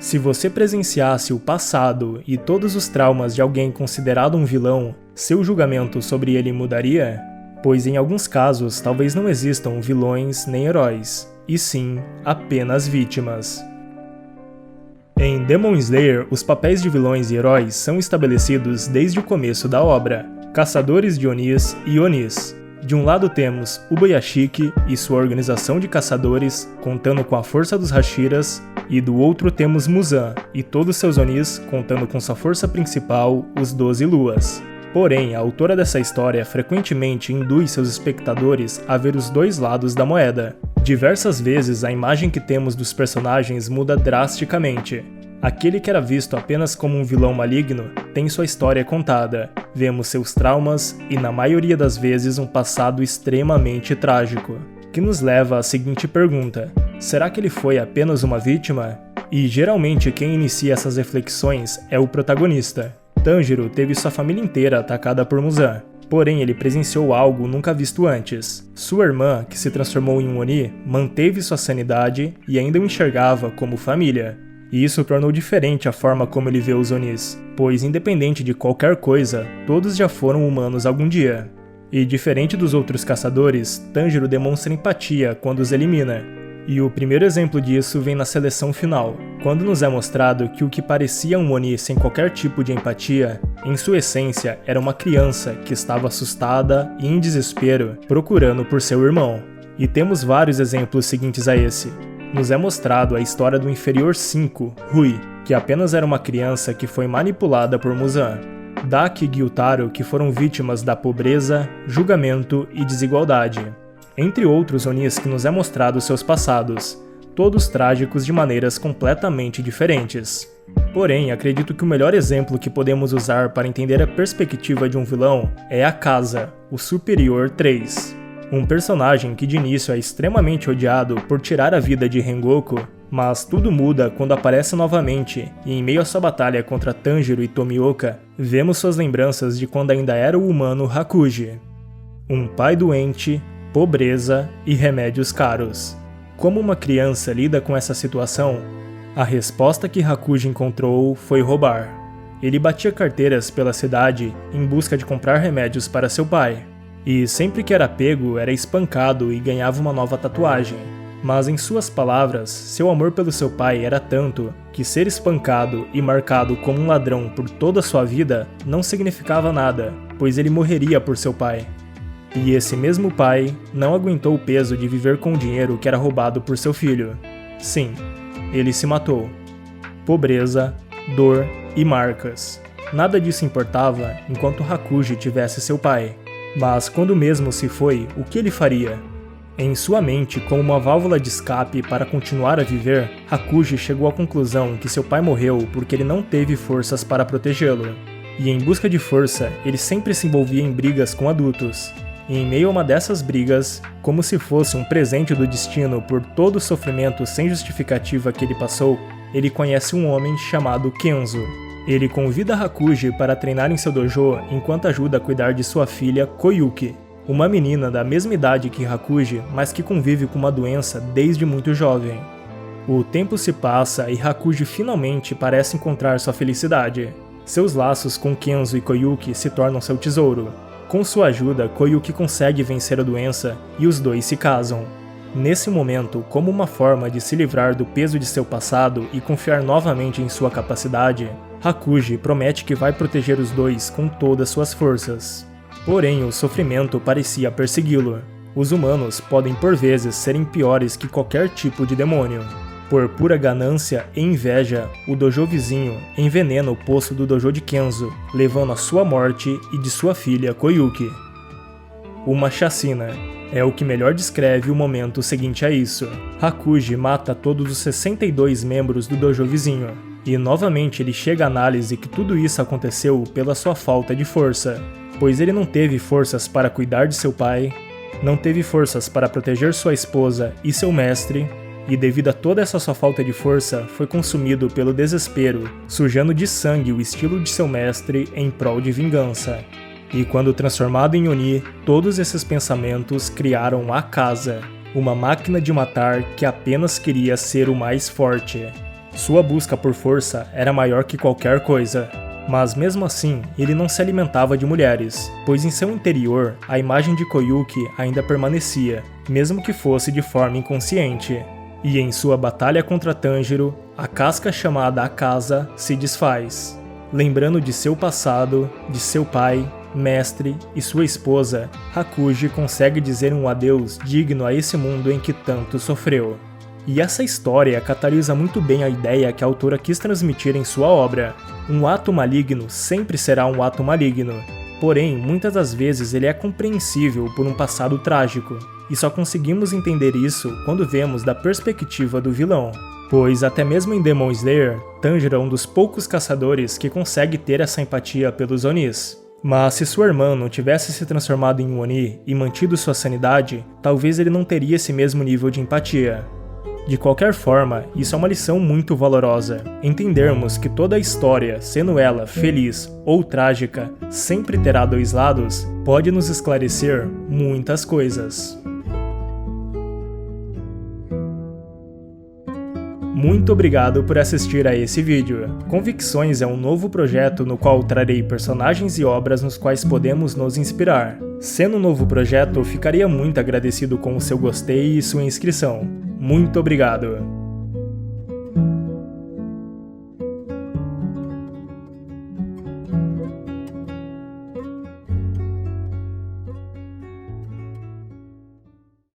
Se você presenciasse o passado e todos os traumas de alguém considerado um vilão, seu julgamento sobre ele mudaria? Pois em alguns casos talvez não existam vilões nem heróis, e sim apenas vítimas. Em Demon Slayer, os papéis de vilões e heróis são estabelecidos desde o começo da obra: caçadores de Onis e Onis. De um lado temos Ubayashiki e sua organização de caçadores, contando com a força dos Hashiras, e do outro temos Muzan e todos seus Onis, contando com sua força principal, os 12 Luas. Porém, a autora dessa história frequentemente induz seus espectadores a ver os dois lados da moeda. Diversas vezes a imagem que temos dos personagens muda drasticamente. Aquele que era visto apenas como um vilão maligno tem sua história contada, vemos seus traumas e, na maioria das vezes, um passado extremamente trágico. Que nos leva à seguinte pergunta: será que ele foi apenas uma vítima? E geralmente quem inicia essas reflexões é o protagonista. Tanjiro teve sua família inteira atacada por Muzan, porém ele presenciou algo nunca visto antes. Sua irmã, que se transformou em um Oni, manteve sua sanidade e ainda o enxergava como família. E isso tornou diferente a forma como ele vê os Onis, pois independente de qualquer coisa, todos já foram humanos algum dia. E diferente dos outros caçadores, Tanjiro demonstra empatia quando os elimina. E o primeiro exemplo disso vem na seleção final, quando nos é mostrado que o que parecia um Oni sem qualquer tipo de empatia, em sua essência era uma criança que estava assustada e em desespero, procurando por seu irmão. E temos vários exemplos seguintes a esse. Nos é mostrado a história do Inferior 5, Rui, que apenas era uma criança que foi manipulada por Muzan. Daki e Gyutaro, que foram vítimas da pobreza, julgamento e desigualdade. Entre outros Onis que nos é mostrado seus passados, todos trágicos de maneiras completamente diferentes. Porém, acredito que o melhor exemplo que podemos usar para entender a perspectiva de um vilão é Akaza, o Superior 3. Um personagem que de início é extremamente odiado por tirar a vida de Rengoku, mas tudo muda quando aparece novamente e em meio à sua batalha contra Tanjiro e Tomioka, vemos suas lembranças de quando ainda era o humano Hakuji. Um pai doente, pobreza e remédios caros. Como uma criança lida com essa situação? A resposta que Hakuji encontrou foi roubar. Ele batia carteiras pela cidade em busca de comprar remédios para seu pai. E sempre que era pego, era espancado e ganhava uma nova tatuagem. Mas em suas palavras, seu amor pelo seu pai era tanto que ser espancado e marcado como um ladrão por toda a sua vida não significava nada, pois ele morreria por seu pai. E esse mesmo pai não aguentou o peso de viver com o dinheiro que era roubado por seu filho. Sim, ele se matou. Pobreza, dor e marcas. Nada disso importava enquanto Hakuji tivesse seu pai. Mas quando mesmo se foi, o que ele faria? Em sua mente, como uma válvula de escape para continuar a viver, Hakuji chegou à conclusão que seu pai morreu porque ele não teve forças para protegê-lo. E em busca de força, ele sempre se envolvia em brigas com adultos. E em meio a uma dessas brigas, como se fosse um presente do destino por todo o sofrimento sem justificativa que ele passou, ele conhece um homem chamado Kenzo. Ele convida Hakuji para treinar em seu dojo enquanto ajuda a cuidar de sua filha Koyuki, uma menina da mesma idade que Hakuji, mas que convive com uma doença desde muito jovem. O tempo se passa e Hakuji finalmente parece encontrar sua felicidade. Seus laços com Kenzo e Koyuki se tornam seu tesouro. Com sua ajuda, Koyuki consegue vencer a doença e os dois se casam. Nesse momento, como uma forma de se livrar do peso de seu passado e confiar novamente em sua capacidade, Hakuji promete que vai proteger os dois com todas suas forças. Porém, o sofrimento parecia persegui-lo. Os humanos podem por vezes serem piores que qualquer tipo de demônio. Por pura ganância e inveja, o dojo vizinho envenena o poço do dojo de Kenzo, levando à sua morte e de sua filha Koyuki. Uma chacina é o que melhor descreve o momento seguinte a isso. Hakuji mata todos os 62 membros do dojo vizinho, e novamente ele chega à análise que tudo isso aconteceu pela sua falta de força, pois ele não teve forças para cuidar de seu pai, não teve forças para proteger sua esposa e seu mestre, e devido a toda essa sua falta de força, foi consumido pelo desespero, sujando de sangue o estilo de seu mestre em prol de vingança. E quando transformado em Oni, todos esses pensamentos criaram Akaza, uma máquina de matar que apenas queria ser o mais forte. Sua busca por força era maior que qualquer coisa. Mas mesmo assim, ele não se alimentava de mulheres, pois em seu interior a imagem de Koyuki ainda permanecia, mesmo que fosse de forma inconsciente. E em sua batalha contra Tanjiro, a casca chamada Akaza se desfaz. Lembrando de seu passado, de seu pai, mestre e sua esposa, Hakuji consegue dizer um adeus digno a esse mundo em que tanto sofreu. E essa história catalisa muito bem a ideia que a autora quis transmitir em sua obra. Um ato maligno sempre será um ato maligno, porém, muitas das vezes ele é compreensível por um passado trágico, e só conseguimos entender isso quando vemos da perspectiva do vilão. Pois até mesmo em Demon Slayer, Tanjiro é um dos poucos caçadores que consegue ter essa empatia pelos Onis. Mas se sua irmã não tivesse se transformado em um Oni e mantido sua sanidade, talvez ele não teria esse mesmo nível de empatia. De qualquer forma, isso é uma lição muito valorosa. Entendermos que toda a história, sendo ela feliz ou trágica, sempre terá dois lados, pode nos esclarecer muitas coisas. Muito obrigado por assistir a esse vídeo. Convicções é um novo projeto no qual trarei personagens e obras nos quais podemos nos inspirar. Sendo um novo projeto, ficaria muito agradecido com o seu gostei e sua inscrição. Muito obrigado!